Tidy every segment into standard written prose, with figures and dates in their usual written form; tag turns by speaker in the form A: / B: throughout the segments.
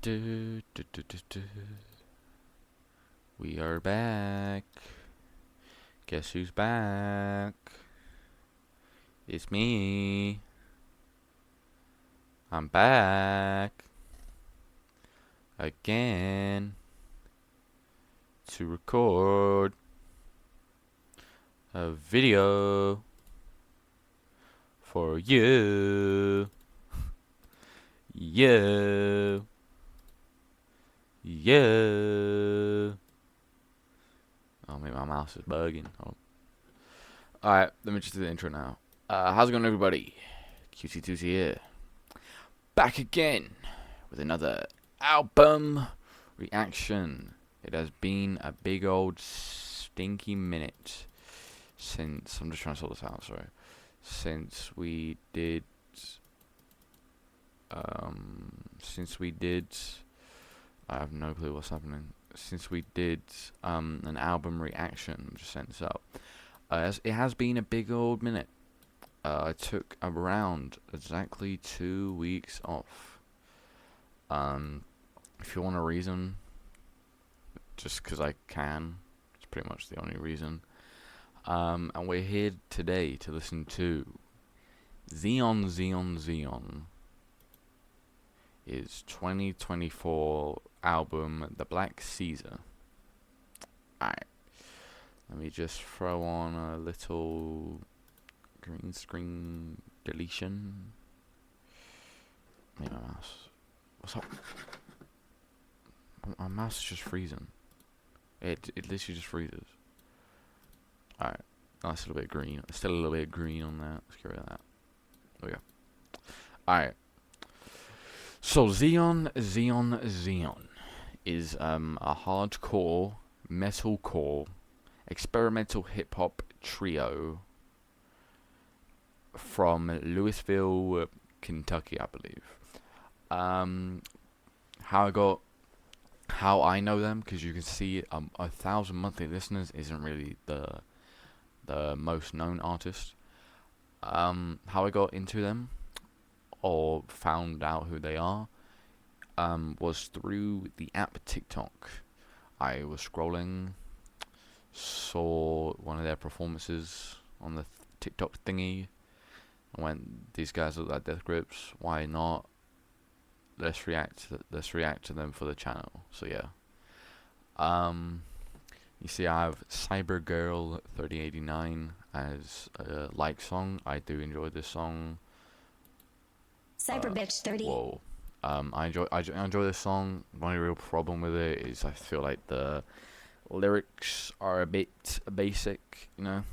A: Du, du, du, du, du. We are back. Guess who's back? It's me. I'm back again to record a video for you. You. You. Oh, maybe my mouse is bugging. Oh. Alright, let me just do the intro now. How's it going, everybody? QC2C here. Back again with another album reaction. It has been a big old stinky minute since... I'm just trying to sort this out, sorry. Since we did... I have no clue what's happening. Since we did an album reaction, just setting this up. It has been a big old minute. I took around exactly 2 weeks off. If you want a reason, just because I can, it's pretty much the only reason. And we're here today to listen to XeonXeonXeon. His 2024 album, The Black CEASER. Alright. Let me just throw on a little green screen deletion. Need my mouse. What's up? My mouse is just freezing. It literally just freezes. Alright. Nice little bit of green. Still a little bit of green on that. Let's get rid of that. There we go. Alright. So XeonXeonXeon is a hardcore, metalcore, experimental hip hop trio from Louisville, Kentucky, I believe. How I know them, because you can see 1,000 monthly listeners isn't really the most known artist. How I got into them or found out who they are was through the app TikTok. I was scrolling, saw one of their performances on the TikTok thingy. I went, these guys look like Death Grips. Why not? Let's react to them for the channel. So yeah. You see, I have Cybergirl 3089 as a like song. I do enjoy this song.
B: Cyberbitch 30.
A: Whoa. I enjoy this song. My only real problem with it is I feel like the lyrics are a bit basic, you know.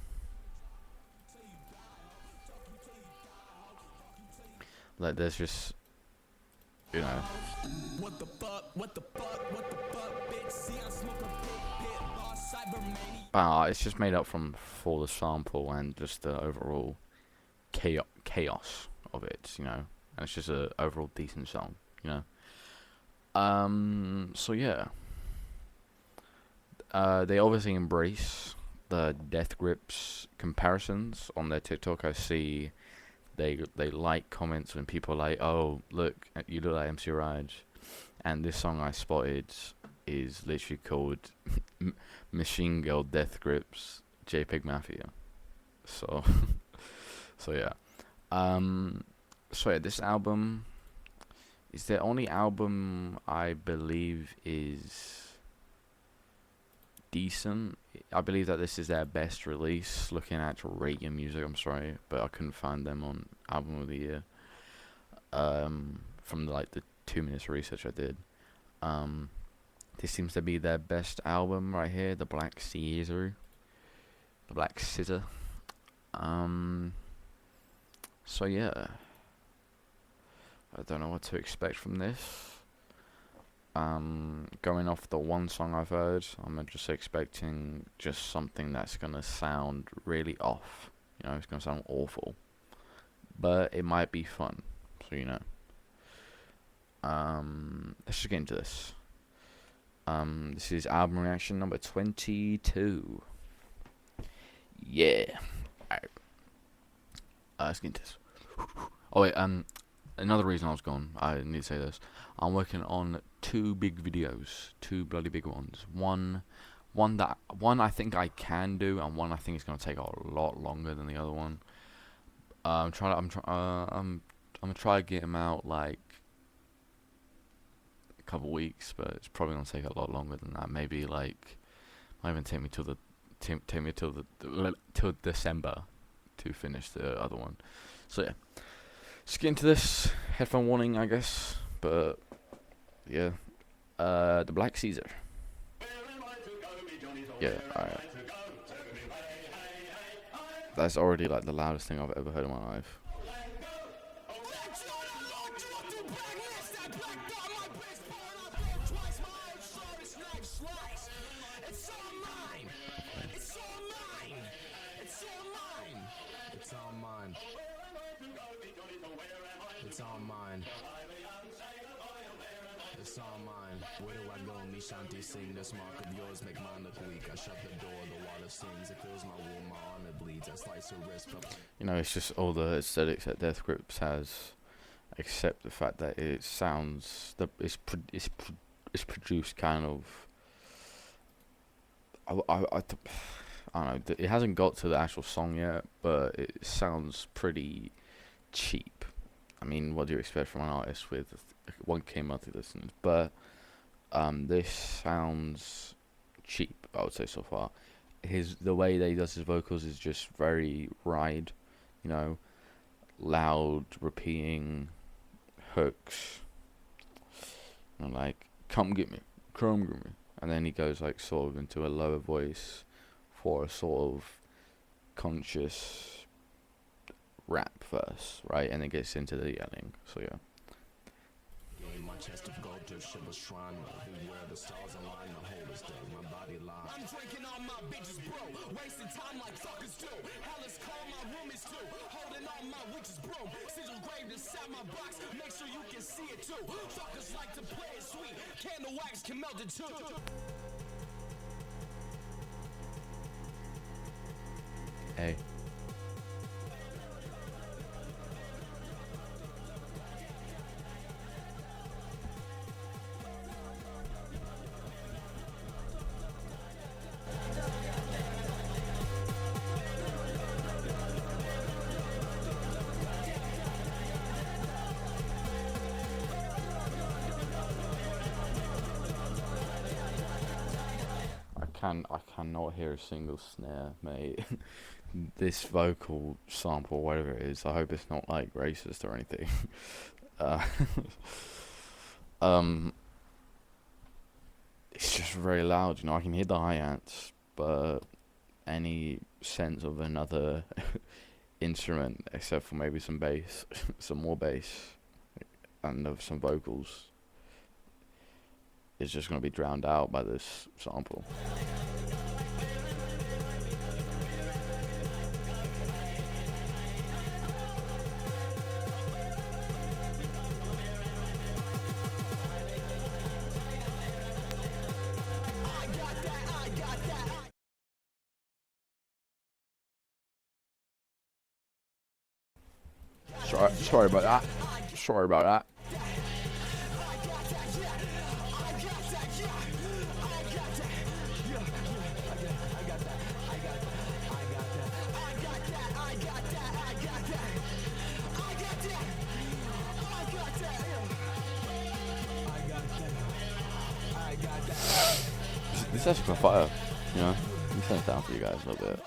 A: Like there's just, you know. It's just made up for the sample and just the overall chaos of it, you know. And it's just a overall decent song, you know. So yeah. They obviously embrace the Death Grips comparisons on their TikTok. I see they like comments when people are like, oh, look, you look like MC Raj. And this song I spotted is literally called Machine Girl Death Grips JPEG Mafia. So, so yeah. So yeah, this album is their only album I believe is decent. I believe that this is their best release. Looking at Radio Music, I'm sorry, but I couldn't find them on Album of the Year. From the 2 minutes research I did. This seems to be their best album right here, The Black CEASER. The Black CEASER. So yeah. I don't know what to expect from this. Going off the one song I've heard, I'm just expecting just something that's gonna sound really off. You know, it's gonna sound awful, but it might be fun. So you know. Let's just get into this. This is album reaction number 22. Yeah. Alright. Let's get into this. Oh wait, another reason I was gone, I need to say this. I'm working on two big videos, two bloody big ones. One I think I can do, and one I think is gonna take a lot longer than the other one. I'm gonna try to get them out like a couple weeks, but it's probably gonna take a lot longer than that. Maybe like might even take me till till December to finish the other one. So yeah, let's get into this. Headphone warning, I guess, but yeah, the Black Caesar. Yeah, alright. That's already like the loudest thing I've ever heard in my life.
B: It's all mine. It's all mine. Where do I go? Me shanty sing. This mark of yours make mine look weak. I shut the door, the water sings. It fills my womb, my honor bleeds. I slice her wrist up.
A: You know, it's just all the aesthetics that Death Grips has, except the fact that it sounds it's produced kind of. I don't know. It hasn't got to the actual song yet, but it sounds pretty cheap. I mean, what do you expect from an artist with 1K monthly listeners? But this sounds cheap, I would say so far. The way that he does his vocals is just very ride, you know, loud, repeating hooks, and like come get me, and then he goes like sort of into a lower voice for a sort of conscious rap verse, right, and it gets into the yelling. So yeah.
B: My chest of gold to shiver shrine. Where the stars align to hold us day. My body lies. I'm drinking all my bitches, bro. Wasting time like fuckers do. Hell is calm, my room is too. Holding all my witches, bro. Sigil graved inside my box. Make sure you can see it too. Fuckers like to play it sweet. Candle wax can melt it too.
A: Hey. I cannot hear a single snare, mate. This vocal sample, whatever it is, I hope it's not like racist or anything. uh, it's just very loud, you know. I can hear the hi-hats, but any sense of another instrument, except for maybe some bass, some more bass, and of some vocals, is just going to be drowned out by this sample. Sorry about that. Sorry about that. This is actually fire, you know. Let me turn it down for you guys a little bit.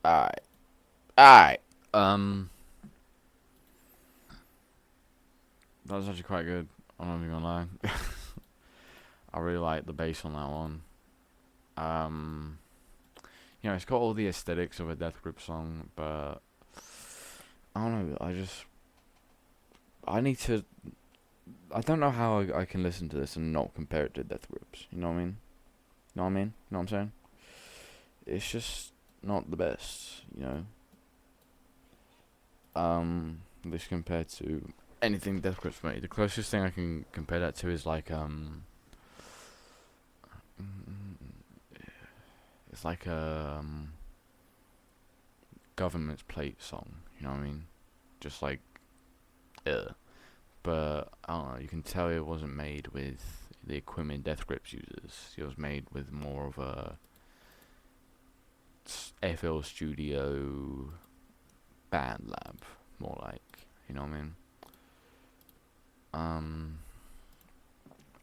A: Alright. Alright. That was actually quite good. I'm not even gonna lie. I really like the bass on that one. You know, it's got all the aesthetics of a Death Grip song, but I don't know. I need to. I don't know how I can listen to this and not compare it to Death Grips. You know what I mean? Know what I mean? You know what I'm saying? It's just not the best, you know. At least compared to anything Death Grips made. The closest thing I can compare that to is like it's like a government's plate song. You know what I mean? Just like, but I don't know. You can tell it wasn't made with the equipment Death Grips uses. It was made with more of a FL Studio band lab, more like. You know what I mean?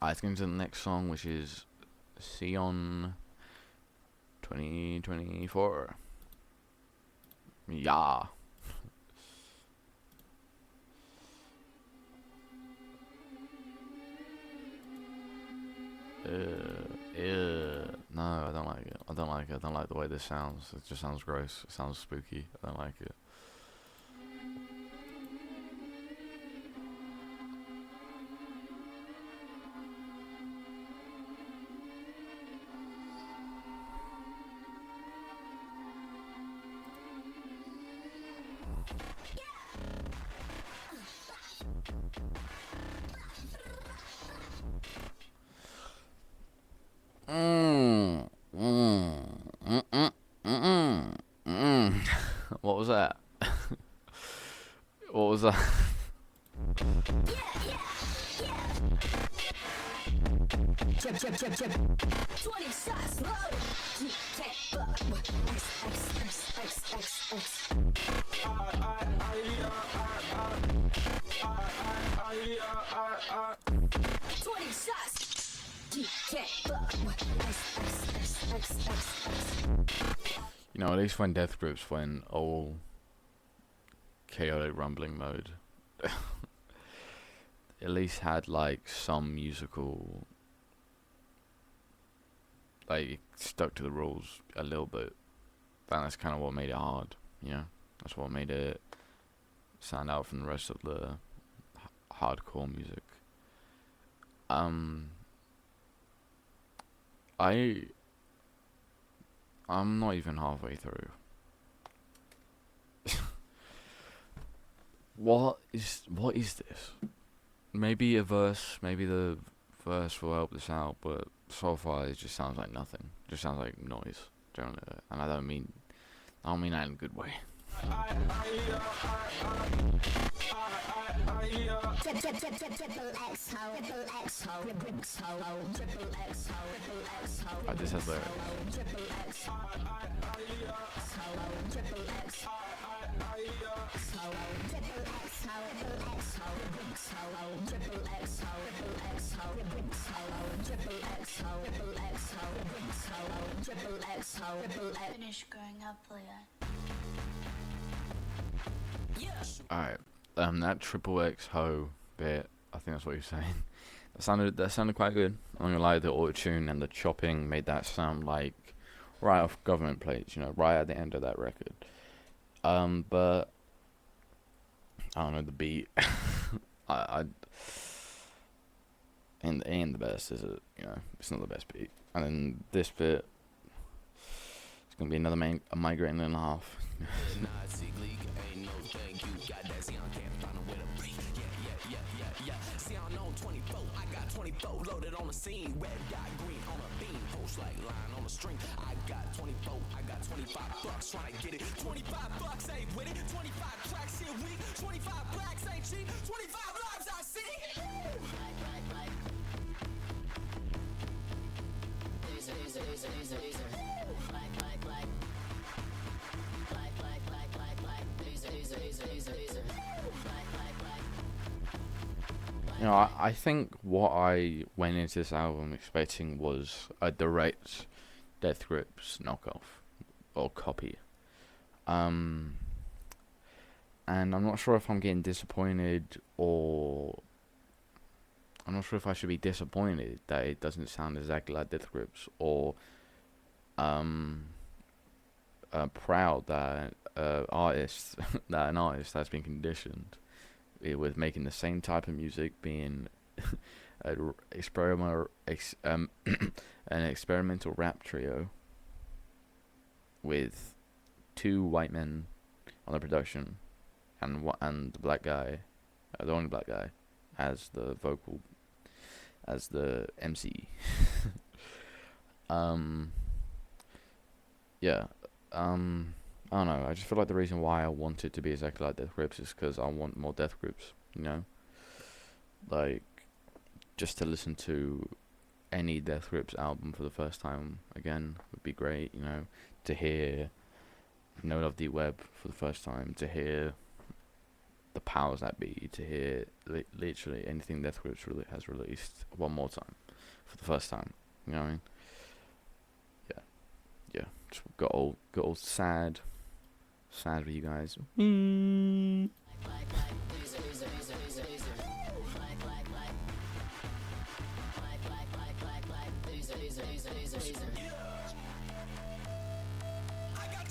A: Let's get into the next song, which is Xeon 2024. Yeah. No, I don't like it. I don't like it. I don't like the way this sounds. It just sounds gross. It sounds spooky. I don't like it. What was that? What was that?
B: 20 shots loaded. You can't fuck with XXXXX. 20 shots. You can't fuck with XXXXX.
A: You know, at least when Death Grips went all chaotic rumbling mode, at least had like some musical, like stuck to the rules a little bit. And that's kind of what made it hard, you know. That's what made it stand out from the rest of the hardcore music. I'm not even halfway through. What is this? Maybe a verse, maybe the verse will help this out, but so far it just sounds like nothing. It just sounds like noise, generally, and I don't mean that in a good way. This has lyrics.
C: Finish growing up, Leah.
A: Alright, that triple X ho bit, I think that's what you're saying. That sounded quite good. I'm gonna lie, the auto tune and the chopping made that sound like right off government plates, you know, right at the end of that record. But I don't know, the beat. It ain't the best, is it? You know, it's not the best beat. And then this bit, it's gonna be another migraine and a half.
B: I got 24 loaded on the scene. Red dot green on a beam. Post like line on a string. I got 24, I got 25 bucks trying to get it. 25 bucks ain't with it. 25 tracks here weak. 25 blacks ain't cheap. 25 lives I see.
A: You know, I think what I went into this album expecting was a direct Death Grips knockoff or copy. And I'm not sure if I'm getting disappointed, or I'm not sure if I should be disappointed that it doesn't sound exactly like Death Grips, or um proud that artist that an artist has been conditioned with making the same type of music, being an experimental rap trio with two white men on the production, and the black guy, the only black guy, as the MC. um, yeah. I don't know. I just feel like the reason why I want it to be exactly like Death Grips is because I want more Death Grips. You know, like just to listen to any Death Grips album for the first time again would be great. You know, to hear No Love Deep Web for the first time, to hear the powers that be, to hear literally anything Death Grips has released one more time for the first time. You know what I mean? Yeah. Just got all sad with you guys.
B: I got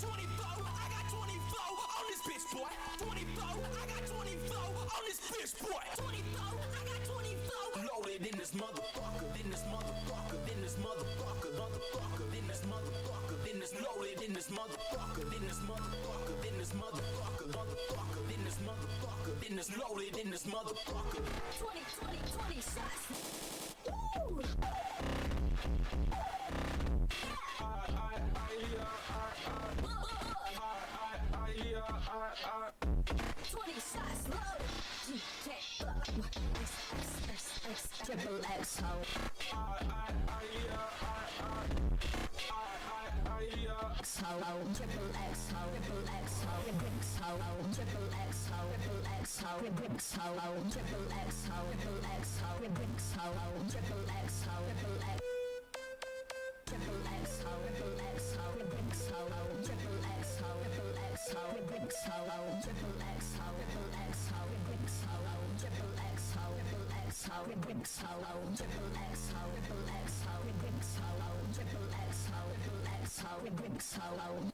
B: 24 on this bitch, boy. 24, I got 24 on this bitch, boy. 24, I got 24. Loaded in this motherfucker, in this motherfucker, in this motherfucker, motherfucker, in this motherfucker, in this loaded in this motherfucker, in this motherfucker, in this motherfucker, motherfucker, in this motherfucker, in this loaded in this motherfucker. 20 shots. Woo! 20 shots loaded. Triple X ho. Triple X ho. Triple X ho. Triple X ho. Triple X ho. Triple X ho. Triple X ho. Triple X ho. Triple X ho. Triple X ho. Triple X. Triple X ho, triple X ho, triple X ho, triple X ho, triple X ho, triple X ho, triple X ho, triple X ho, triple X ho, triple X ho, triple X ho, triple X ho, triple X ho, triple X ho, triple X ho, triple X ho, triple X ho.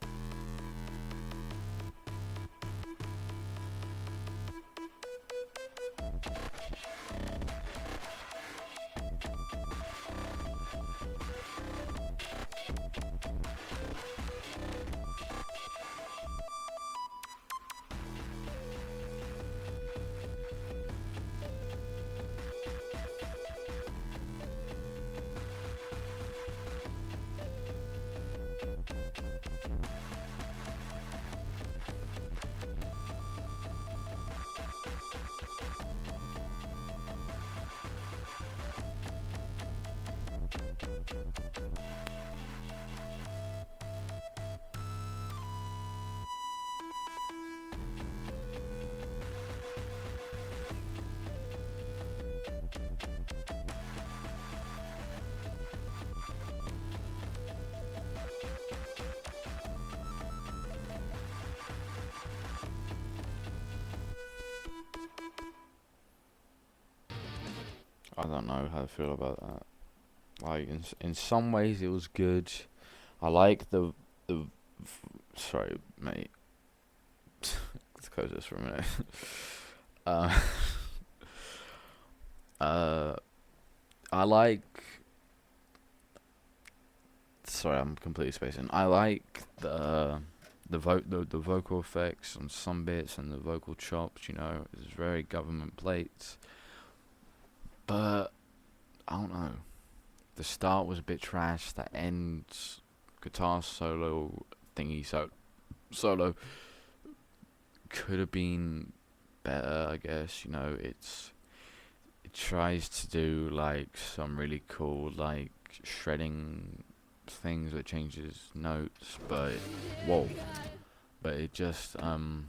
A: I don't know how to feel about that. Like in some ways it was good. I like sorry, mate. Let's close this for a minute. uh, I like. Sorry, I'm completely spacing. I like the vocal effects on some bits and the vocal chops. You know, it's very government plates. But I don't know. The start was a bit trash. That end guitar solo thingy solo could have been better, I guess. You know, it tries to do like some really cool like shredding things that changes notes, but whoa, but it just kind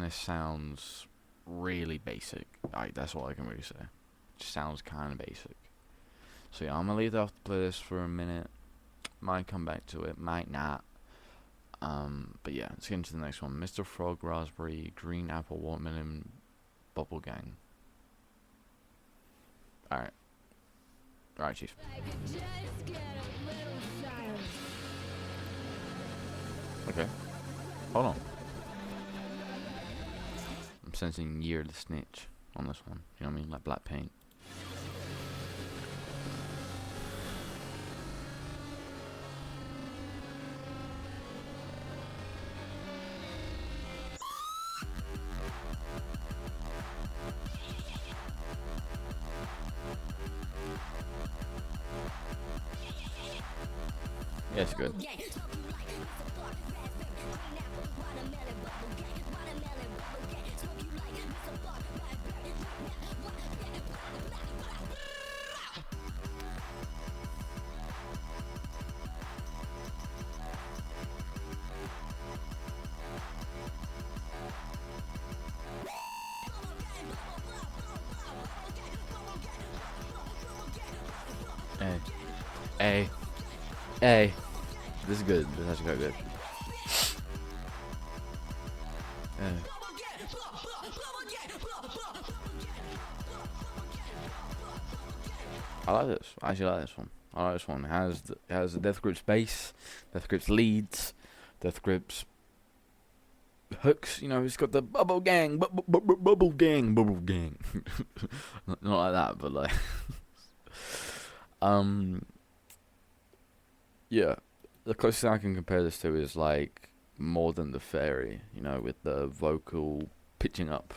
A: of sounds really basic. Like that's all I can really say. It just sounds kind of basic. So yeah, I'm gonna leave that off the playlist for a minute. Might come back to it, might not. But yeah, let's get into the next one. Mr. Frog, Raspberry, Green Apple, Watermelon, Bubble Gang. Alright. Alright, Chief. Okay. Hold on. I'm sensing Year the Snitch on this one. You know what I mean? Like black paint. Yeah, it's good. Hey. Hey. Hey. This is good. This is actually quite good. Hey. I like this. I actually like this one. I like this one. It has the Death Grip's bass, Death Grip's leads, Death Grip's hooks. You know, it's got the bubble gang, bubble gang, bubble gang. Not like that, but like, yeah. The closest I can compare this to is like More Than the Fairy. You know, with the vocal pitching up,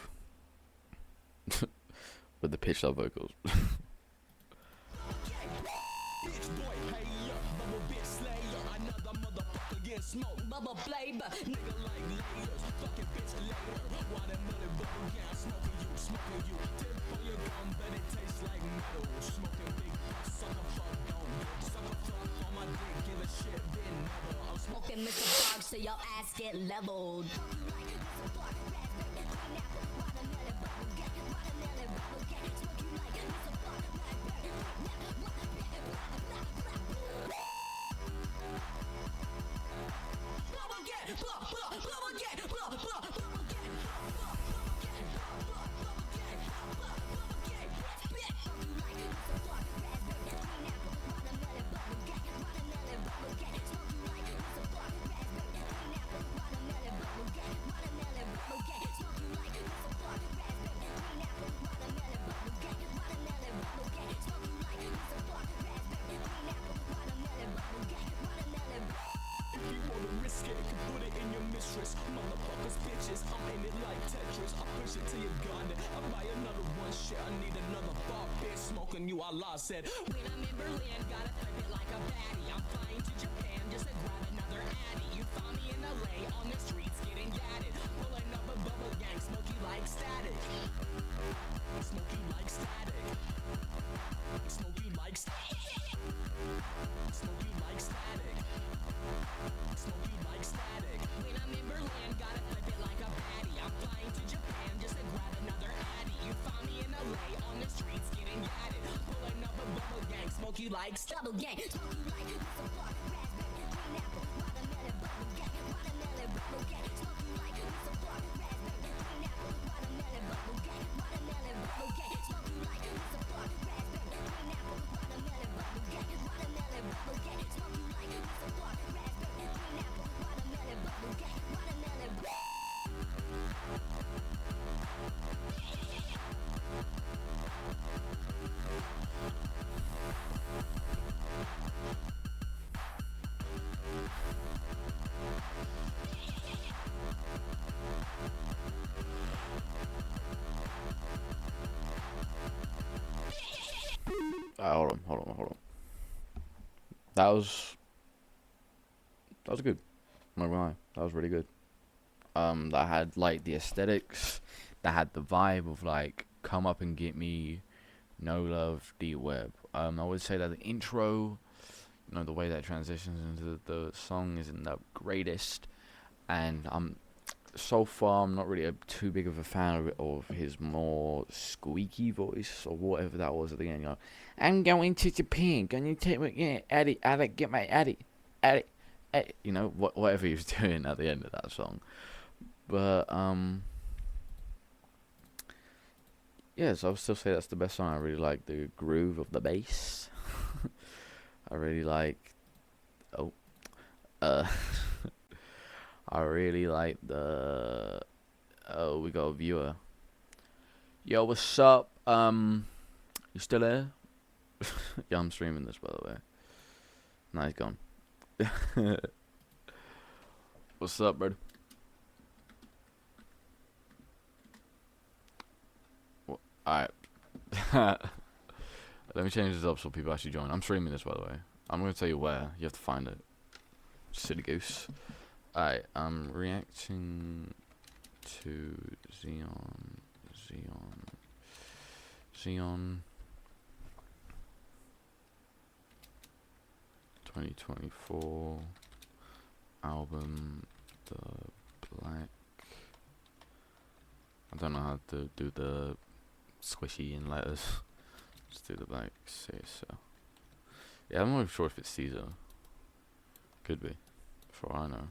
A: with the pitched up vocals.
B: Smoke bubble flavor, nigga like layers, fucking bitch later. Watermelon bubble gang, smoking you. Tip on your gum, but it tastes like metal. Smoking big bucks, sucker fuck, don't sucker fuck on my dick, give a shit, then never. I'm smoking Mr. Bark, so your ass get leveled. Motherfuckers bitches, I'm in it like Tetris. I push it to your garden. I buy another one, shit. I need another bar, bitch. Smoking you, Allah said. When I'm in Berlin, gotta flip it like a baddie. I'm flying to Japan just to grab another addy. You found me in LA on the streets getting gatted. Pulling up a bubble gang, smoke you like static. Smoke you like static. Smoke you like static. Smoke you like static. Smoke you like static. When I'm in Berlin, gotta flip it like a baddie. I'm flying to Japan just to grab another addy. You found me in LA on the streets getting gatted. Pulling up a bubble gang, smoke you like double gang. Smoke you like some raspberry, green apple, watermelon bubble gang, watermelon bubble gang. Smoke you like some raspberry, green apple, watermelon bubble gang, watermelon bubble gang. Smoke you like some raspberry, green apple, watermelon bubble gang, watermelon bubble gang. Smoke you like some raspberry, green apple, watermelon bubble gang, watermelon bubble gang.
A: Hold on. That was good. I'm not gonna lie. That was really good. That had like the aesthetics, that had the vibe of like Come Up and Get Me, No Love, Deep Web. I would say that the intro, you know, the way that transitions into the song isn't the greatest, and so far I'm not really too big of a fan of his more squeaky voice or whatever that was at the end. You know, I'm going to Japan. Can you take me? Yeah, Addy, get my Addy, you know, whatever he was doing at the end of that song. But yeah, so I would still say that's the best song. I really like the groove of the bass. I really like, oh, uh, I really like the, oh, we got a viewer. Yo, what's up? You still there? Yeah, I'm streaming this, by the way. Nah, he's gone. What's up, bro? Alright. Let me change this up so people actually join. I'm streaming this, by the way. I'm going to tell you where. You have to find it. Silly goose. Alright, I'm reacting to Xeon 2024 album, the black. I don't know how to do the squishy in letters. Just do the black CEASER. Yeah, I'm not sure if it's CEASER. Could be, for all I know.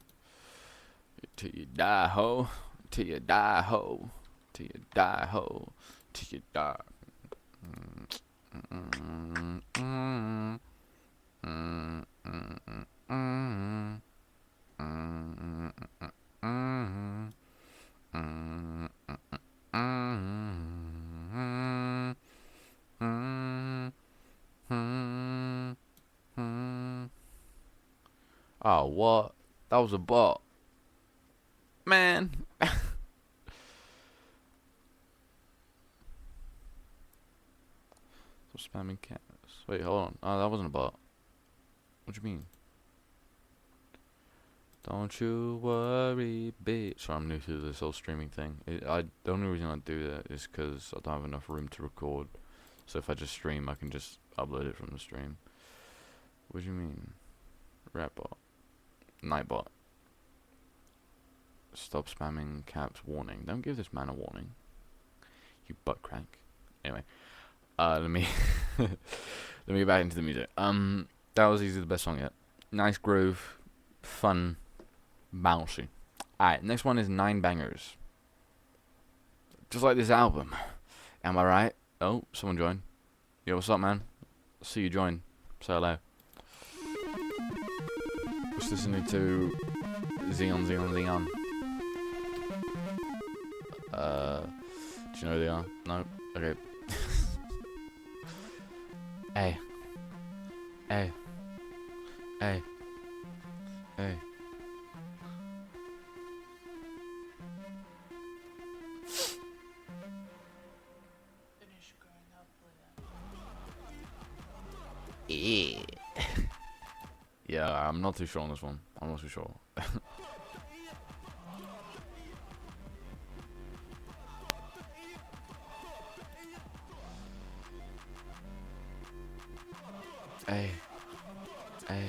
A: Till you die, ho. Till you die, ho. Till you die, ho. Till you die. Oh, what? That was a bot. Man. Stop spamming cats. Wait, hold on. Oh, that wasn't a bot. What do you mean? Don't you worry, bitch. So I'm new to this whole streaming thing. The only reason I do that is because I don't have enough room to record. So if I just stream, I can just upload it from the stream. What do you mean? Rat bot. Nightbot. Stop spamming caps warning. Don't give this man a warning. You butt crack. Anyway. Let me let me get back into the music. That was easily the best song yet. Nice groove, fun, bouncy. Alright, next one is 9 Bangers. Just like this album. Am I right? Oh, someone joined. Yo, what's up, man? See you join. Say hello. Just listening to Xeon. Do you know who they are? No? Okay. Hey. Hey. Hey. Hey.
C: Finish growing up with
A: Yeah. Yeah, I'm not too sure on this one. I'm not too sure. Hey. Hey.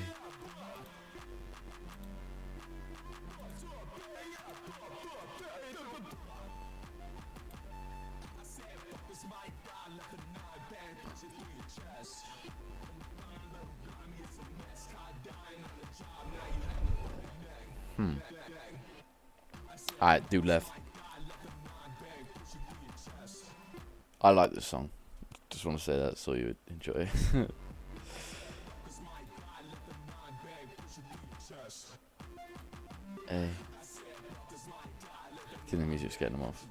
A: Alright, dude left. I like this song. Just want to say that so you would enjoy it. Hey. I think the music's getting them off.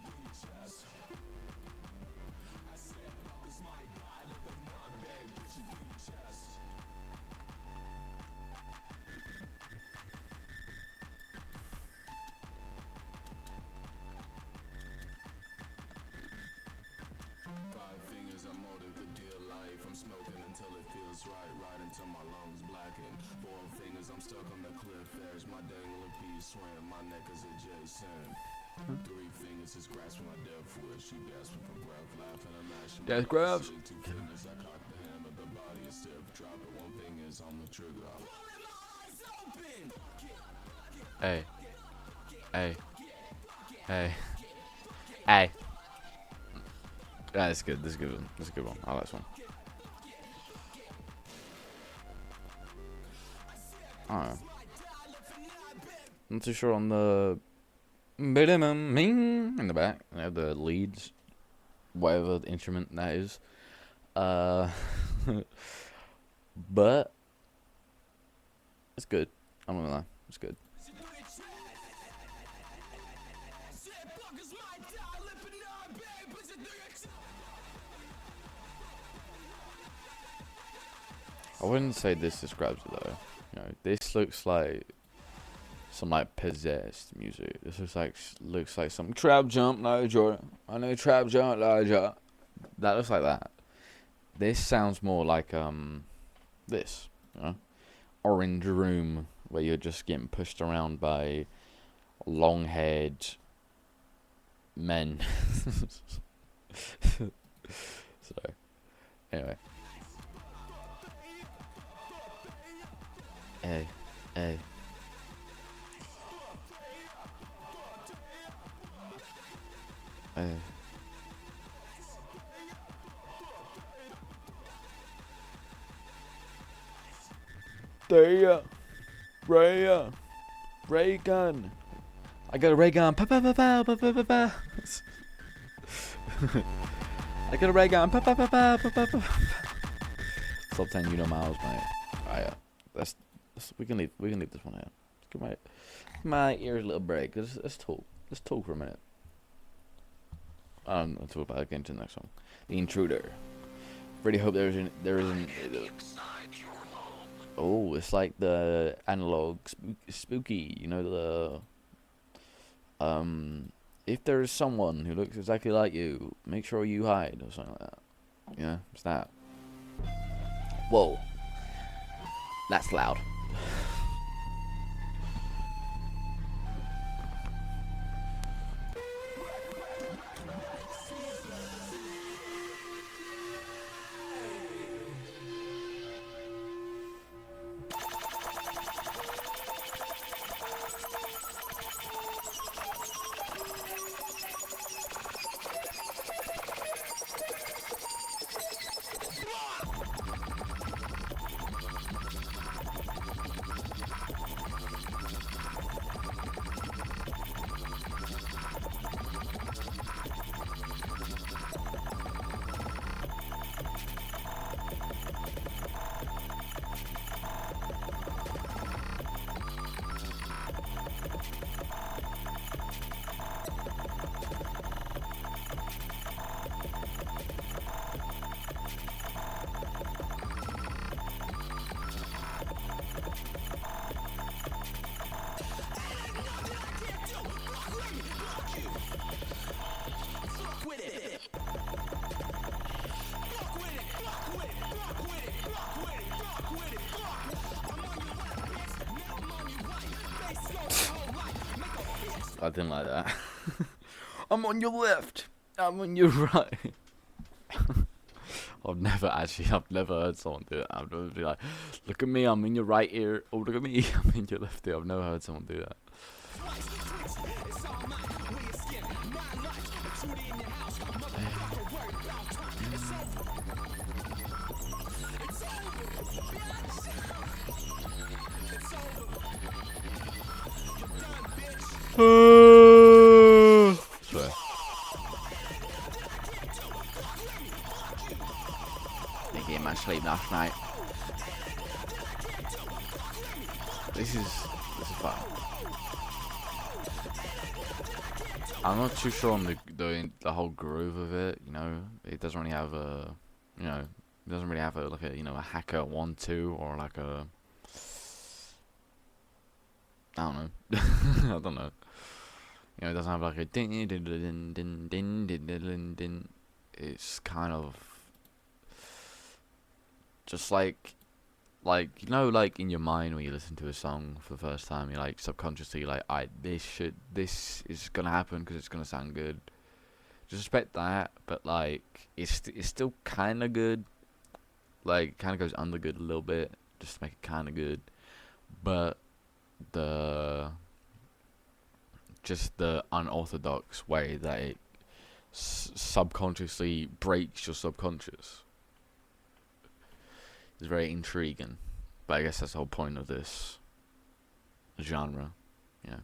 B: Smoking until it feels right, right until my lungs blacken. 4 fingers, I'm stuck on the cliff edge. My dangling piece swim, my neck is adjacent. 3 fingers is grasping my death wish. She gasping for breath, laughing and mashing.
A: Death grabs.
B: 2 fingers, I cock the hammer, the body is stiff. Drop it, 1 finger is on the trigger.
A: Hey. Hey. Hey. Hey. Yeah, that's good. This is a good one. This is a good one. I like this one. Alright. not too sure on the in the back. You know, the leads, whatever instrument that is. Uh, but it's good. I'm not gonna lie, it's good. I wouldn't say this describes it though. You know, this looks like some like possessed music. This looks like some trap jump like Jordan. I know trap jump like Jordan. That looks like that. This sounds more like this, you know, Orange Room, where you're just getting pushed around by long-haired men. So anyway, hey, hey. Hey. There, ray gun. I got a ray gun. Pa pa pa pa pa pa pa pa. I got a ray gun. Pa pa pa pa pa pa pa. Stop saying you know miles, mate. Alright, that's we can leave this one out. Give my ears a little break. Let's talk. Let's talk for a minute. Let's talk about getting to the next one. The Intruder. Really hope there isn't. Oh, it's like the analog spooky. You know the if there's someone who looks exactly like you, make sure you hide or something like that. Yeah, it's that. Whoa, that's loud. I didn't like that. I'm on your left. I'm on your right. I've never heard someone do it. I've never be like, look at me, I'm in your right ear. Oh, look at me, I'm in your left ear. I've never heard someone do that. Swear. Didn't get much sleep last night. This is fun. I'm not too sure on the whole groove of it. You know, it doesn't really have a, you know, it doesn't really have a like a a hacker 1-2 or like a, I don't know. I don't know. You know, it doesn't have like a din din din din din din din din. It's kind of just like you know, like in your mind when you listen to a song for the first time, you're like subconsciously like, this is gonna happen because it's gonna sound good. Just expect that, but like it's still kind of good. Like kind of goes under good a little bit, just to make it kind of good. But the unorthodox way that it subconsciously breaks your subconscious is very intriguing. But I guess that's the whole point of this genre. You know.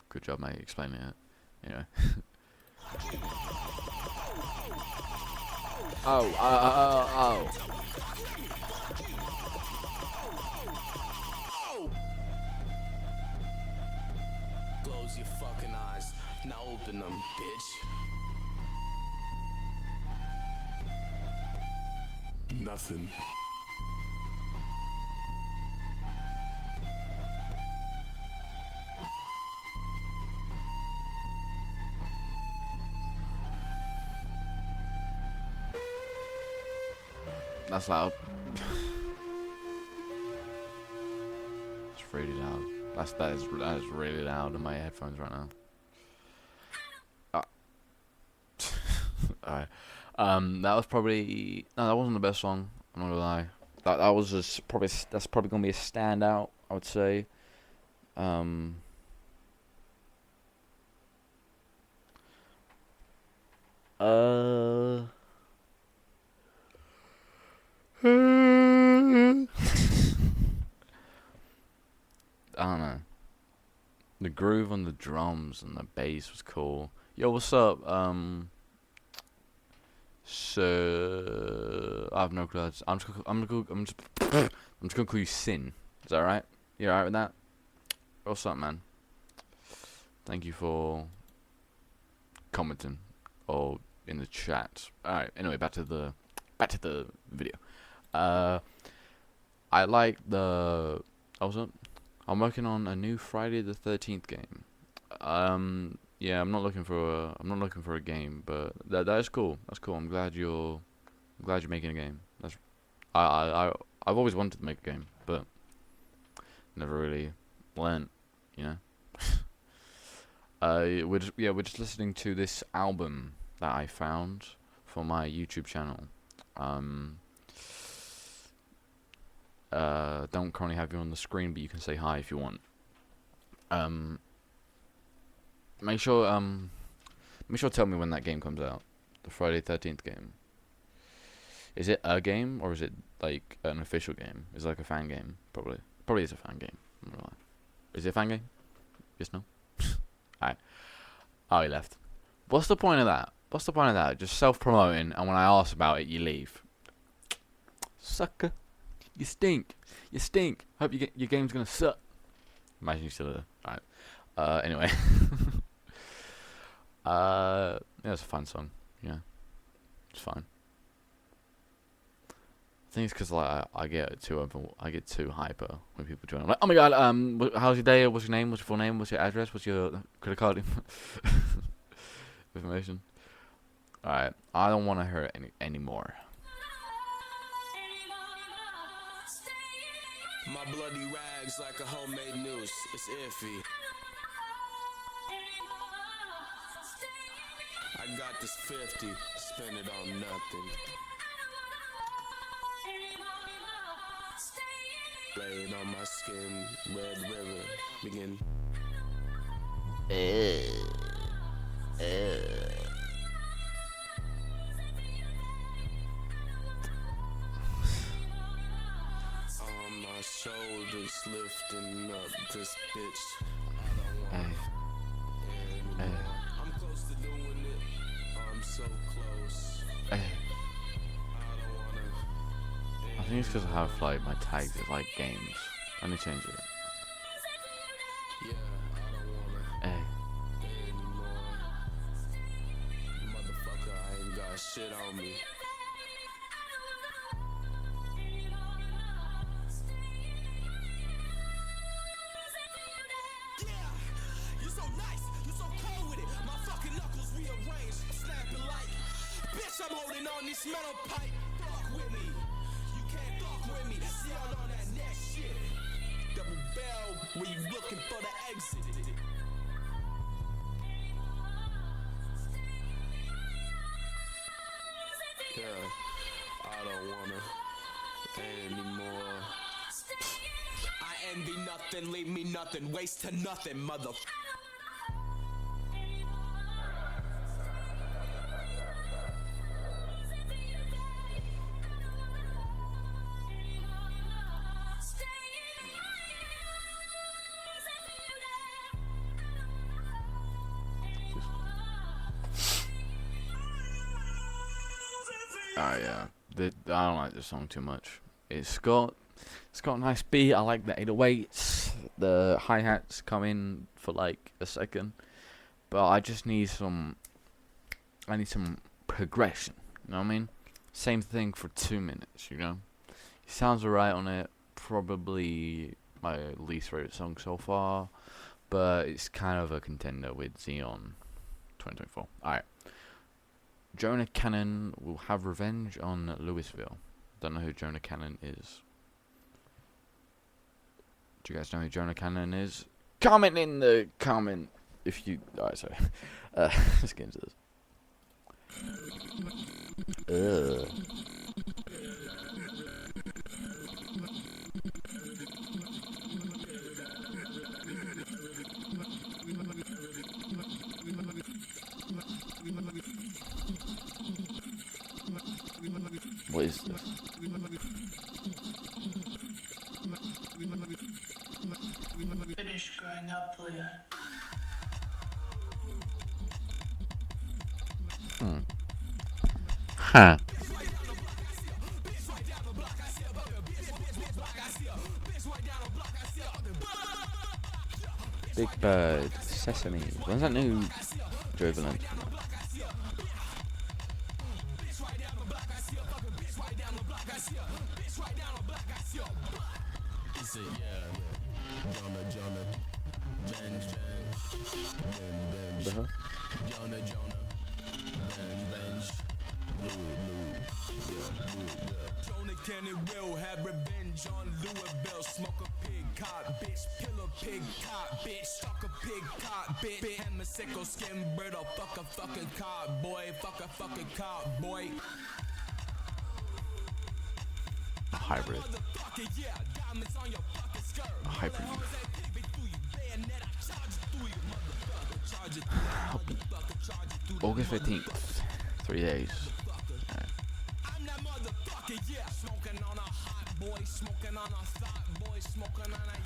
A: Good job, mate, explaining it. You know. Oh.
B: Close your fucking eyes. Now open them, bitch. Nothing.
A: That's loud. It's really loud. That is really loud in my headphones right now. Alright. That was probably that wasn't the best song. I'm not gonna lie. That was just that's probably gonna be a standout, I would say. I don't know. The groove on the drums and the bass was cool. Yo, what's up? So I have no clue. I'm just gonna call you Sin. Is that right? You alright with that? What's up, man? Thank you for commenting or in the chat. Alright. Anyway, back to the video. I like the. I'm working on a new Friday the 13th game. Yeah, I'm not looking for a game, but that is cool. That's cool. I'm glad you're making a game. I've always wanted to make a game, but never really learned, you know. We're just listening to this album that I found for my YouTube channel. Don't currently have you on the screen, but you can say hi if you want. Make sure tell me when that game comes out. The Friday 13th game. Is it a game or is it like an official game? Is it like a fan game? Probably is a fan game. I'm not gonna lie. Is it a fan game? Yes, no? Alright. Oh, he left. What's the point of that? Just self-promoting, and when I ask about it, you leave. Sucker. You stink. Hope your game's gonna suck. Imagine you still there. Alright. Anyway. Yeah, it's a fun song. Yeah. It's fine. I think it's because like I get too hyper when people join. I'm like, oh my god, how's your day? What's your name? What's your full name? What's your address? What's your credit card information? Alright, I don't want to hear it anymore.
B: My bloody rags like a homemade noose. It's iffy. I got this 50, spend it on nothing. Lay it on my skin, red river, begin. On my shoulders lifting up this bitch. I don't want anymore. I'm close to doing it. I'm so close. I don't wanna.
A: I think it's because I have like my tags is like games. Let me change it.
B: Yeah, I don't wanna anymore. Motherfucker, I ain't got shit on me. You're so nice, you're so cold with it. My fucking knuckles rearranged, snapping like, bitch, I'm holding on this metal pipe. Fuck with me, you can't fuck with me. See on that next shit. Double bell when you looking for the exit. Yeah, I don't wanna anymore. I envy nothing, leave me nothing, waste to nothing, mother.
A: Yeah. I don't like this song too much. It's got a nice beat. I like the 808s. The hi-hats come in for like a second. But I just need some progression. You know what I mean? Same thing for 2 minutes, you know? He sounds alright on it. Probably my least favorite song so far. But it's kind of a contender with Xeon 2024. Alright. Jonah Cannon will have revenge on Louisville. Don't know who Jonah Cannon is. Do you guys know who Jonah Cannon is? Comment in the comment if you... Alright, sorry. Let's get into this. What is this?
C: Finish growing up, Leah.
A: Huh. Big Bird, Sesame. When's that new Jubilant?
B: Cannon will have revenge on Louisville. Smoke a pig cop, bitch. Kill a pig cop, bitch. Fuck a pig cop, bitch. Hammer sickle skin brittle. Fuck a fucking cop, boy. Fuck a fucking cop, boy.
A: A hybrid. A hybrid. August 15th. 3 days.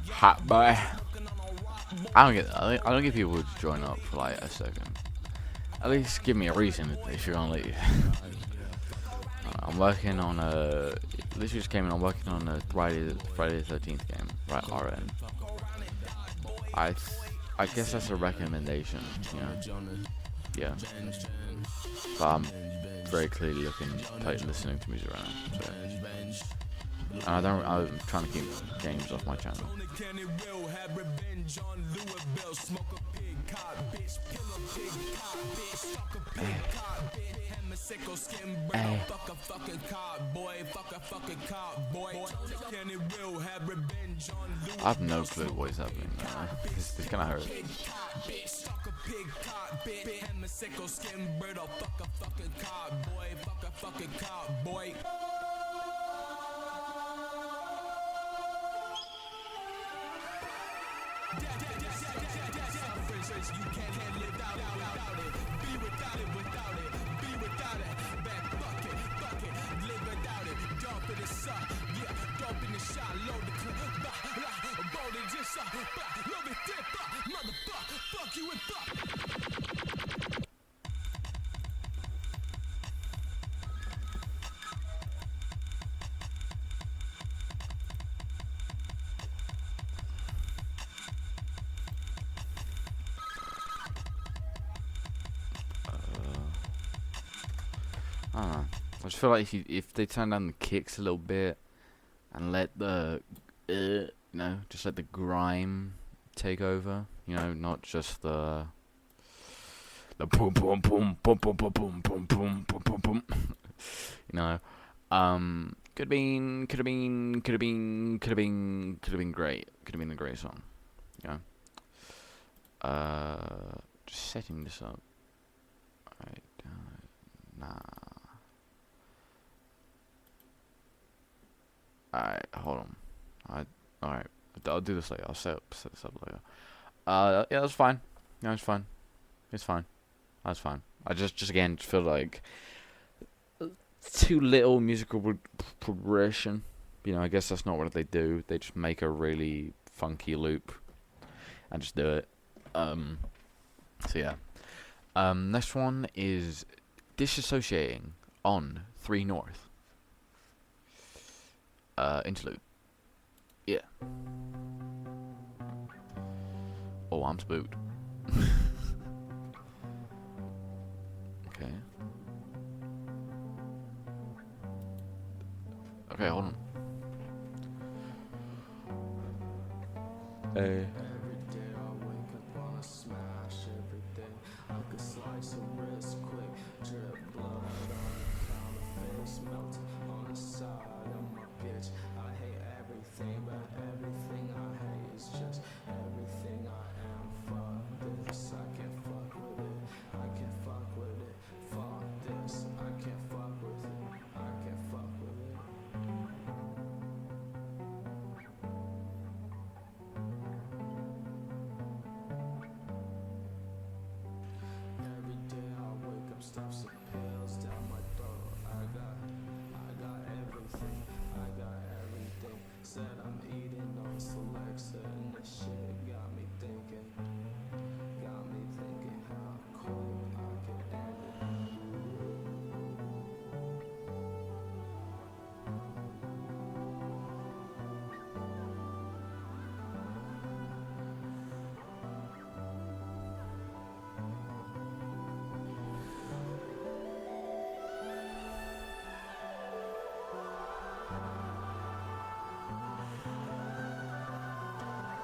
A: Hot boy. I don't get that. I don't get people to join up for like a second. At least give me a reason if you're gonna leave. I'm working on a. This just came in. I'm working on a Friday the 13th game. Right, RN. I guess that's a recommendation. You know. Yeah. But I'm very clearly listening to music right now. So. And I'm trying to keep games off my channel. I have no clue what is happening. It's kind of hurt. I don't know. I just feel like if they turn down the kicks a little bit and let the just let the grime take over, you know, not just the boom boom boom boom boom boom boom boom boom boom boom boom. You know, could have been great. Could have been a great song. You know. Just setting this up. Alright, nah. Alright, hold on. Alright, I'll do this later. I'll set this up later. Yeah, that's fine. Yeah, it's fine. It's fine. That's fine. I just again feel like too little musical progression. You know, I guess that's not what they do. They just make a really funky loop and just do it. So yeah. Next one is disassociating on 3 north. Interlude. Yeah. Oh, I'm spooked. Okay. Okay, hold on.
B: Every day I wake up on a smash. Every day I could slice a wrist quick. Drip blood on the counter, face melt on the side of my bitch. I hate everything, but everything I hate is just everything I am. Fuck this, I can't fuck with it. I can't fuck with it. Fuck this, I can't fuck with it. I can't fuck with it. Every day I wake up, stuff some pills down my throat. I got everything, I got everything. Said I'm eating on Celexa, and this shit got me thinking how quick I could end it.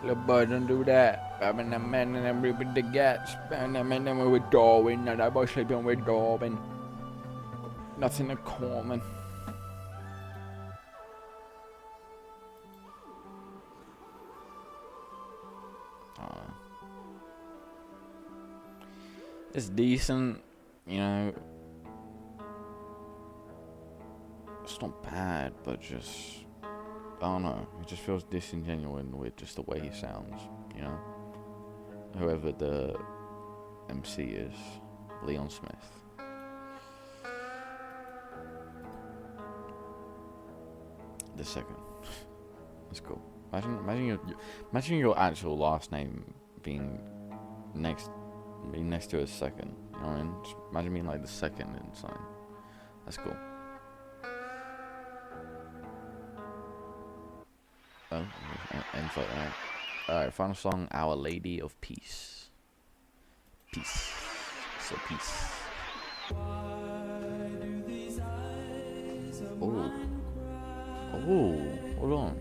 A: Little boy, don't do that. I'm in a man and I'm ripping the gats. And I'm in there with Darwin. And I was sleeping with Darwin. Nothing in common. It's decent, you know. It's not bad, but just, I don't know. It just feels disingenuous with just the way he sounds, you know. Whoever the MC is, Leon Smith. The second. That's cool. Imagine your actual last name being next to a second. You know what I mean? Just imagine being like the second in something. That's cool. Oh, info. Alright, final song, Our Lady of Peace. Peace. So peace. Oh. Oh, hold on.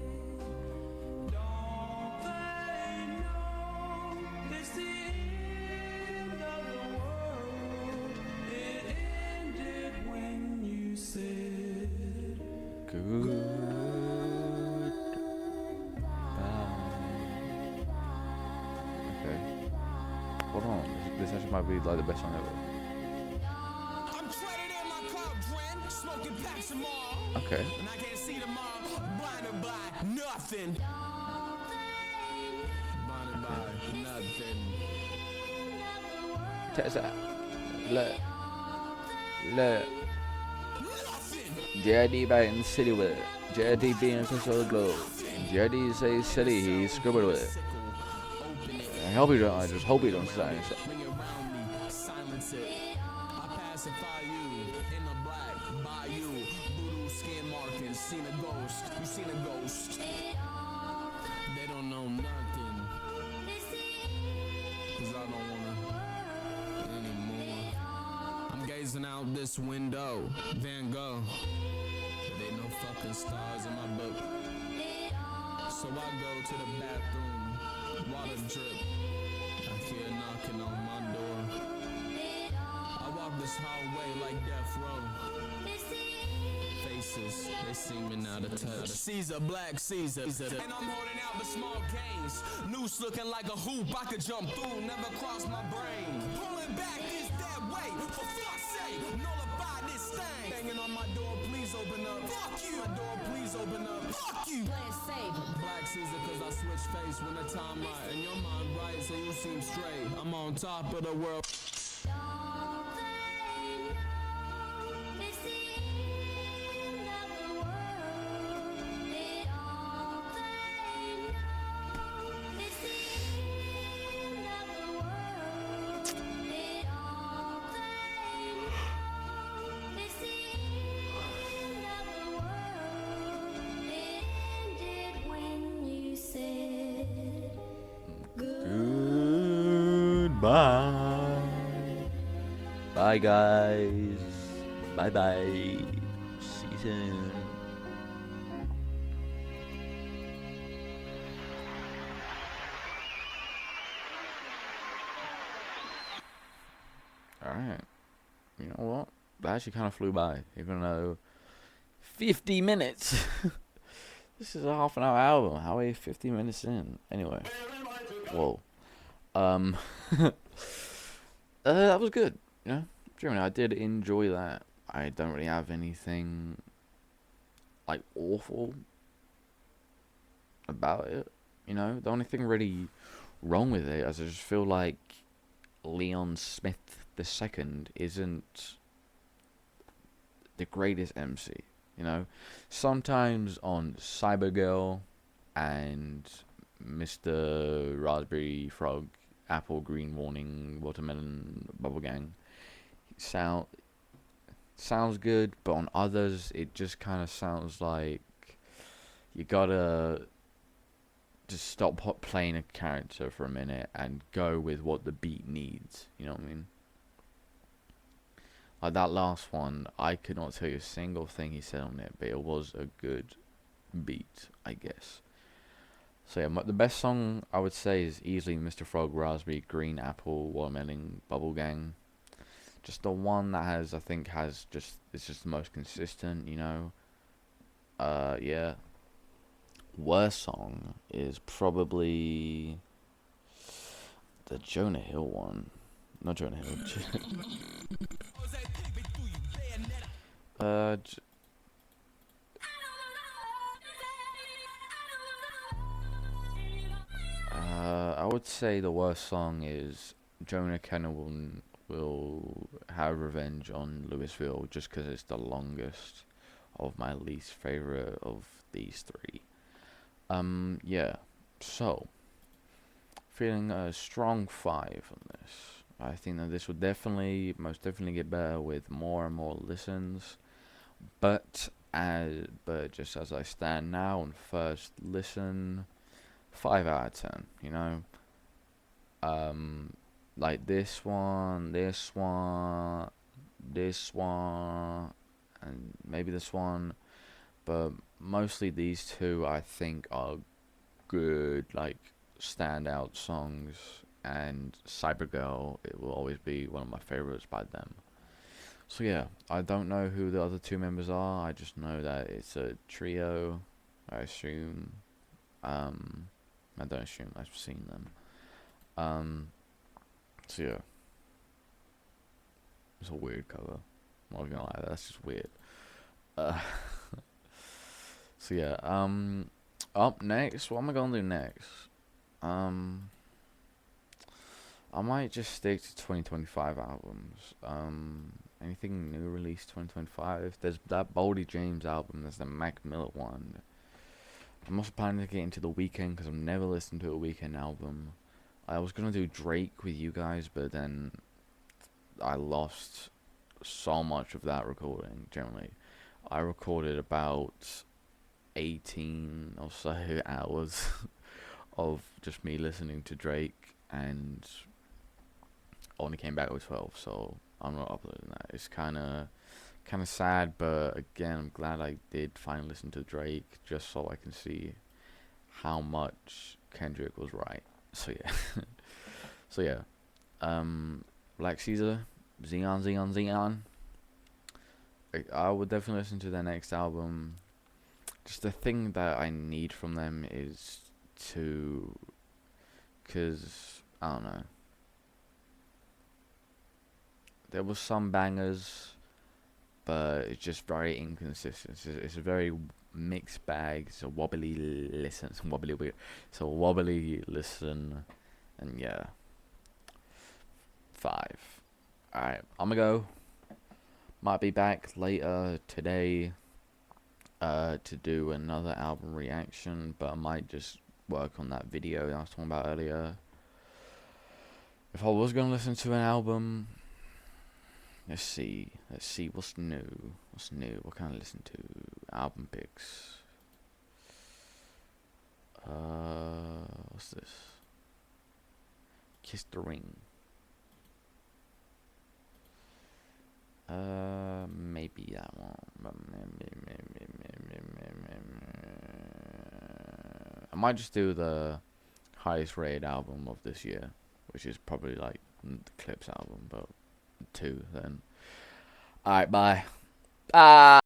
A: Good. Okay. Hold on. This actually might be like the best song ever.
B: I'm traded in my club, Dren, smoking packs of more.
A: Okay.
B: And I can't see tomorrow, blinded by nothing. Blinded by nothing.
A: Check this out. Look. JD back in the city with it. JD being control of the globe. JD says city, he scribbled with it. I just hope he don't say so.
B: Bring it around me, silence it. I pacify you in the black bayou. Voodoo skin markings, seen a ghost. You seen a ghost. They don't know nothing. Cause I don't wanna anymore. I'm gazing out this window, Van Gogh. There ain't no fucking stars in my book. So I go to the bathroom, water drip. I hear knocking on my door. I walk this hallway like death row. Faces, they seeming out of touch. Caesar, black Caesar. And I'm holding out the small gains. Noose looking like a hoop I could jump through, never cross my brain. Pulling back this that way, for fuck's sake, nullify this thing. Banging on my door, please open up. Fuck you. My door, please open up. Fuck you. Black Caesar, cause I switch face when the time right. And your mind right, so you seem straight. I'm on top of the world.
A: Bye. Bye, guys. Bye bye. See you soon. Alright. You know what? That actually kind of flew by, even though 50 minutes. This is a half an hour album. How are you 50 minutes in? Anyway. Whoa. That was good. You know, generally, I did enjoy that. I don't really have anything like awful about it. You know, the only thing really wrong with it is I just feel like Leon Smith II isn't the greatest MC. You know, sometimes on Cybergirl and Mr. Raspberry Frog, Apple Green Warning, Watermelon Bubble Gang sounds good, but on others it just kind of sounds like you gotta just stop playing a character for a minute and go with what the beat needs. You know what I mean? Like that last one, I could not tell you a single thing he said on it, but it was a good beat, I guess. So yeah, the best song I would say is easily Mr. Frog, Raspberry, Green Apple, Watermelon, Bubble Gang. Just the one that has, I think, it's just the most consistent, you know. Yeah. Worst song is probably the Jonah Hill one. Not Jonah Hill. uh, I would say the worst song is Jonah Kenner will have revenge on Louisville just because it's the longest of my least favorite of these three. Yeah. So, feeling a strong 5 on this. I think that this would most definitely get better with more and more listens. But just as I stand now on first listen, 5 out of 10. You know, like this one, and maybe this one, but mostly these two I think are good, like standout songs. And Cybergirl, it will always be one of my favorites by them. So yeah, I don't know who the other two members are. I just know that it's a trio. I assume. I don't assume. I've seen them. So yeah, it's a weird cover. I'm not gonna lie, that's just weird. Uh, so yeah. Up next, what am I gonna do next? I might just stick to 2025 albums. Anything new released 2025? There's that Boldy James album. There's the Mac Miller one. I'm also planning to get into The Weeknd because I've never listened to a Weeknd album. I was gonna do Drake with you guys, but then I lost so much of that recording. Generally, I recorded about 18 or so hours of just me listening to Drake, and only came back with 12, so I'm not uploading that. It's kind of sad, but again, I'm glad I did finally listen to Drake just so I can see how much Kendrick was right. So yeah. So yeah. Black Caesar, Xeon. I would definitely listen to their next album. Just the thing that I need from them is because I don't know. There was some bangers, but it's just very inconsistent. It's a very mixed bag. It's a wobbly listen. It's a wobbly listen, and yeah. 5. Alright, I'm gonna go. Might be back later today to do another album reaction, but I might just work on that video I was talking about earlier. If I was gonna listen to an album, let's see what's new. What can I listen to? Album picks. What's this? Kiss the Ring. Maybe that one. I might just do the highest rated album of this year, which is probably like the Clips album, but 2 then. Alright, bye. Ah!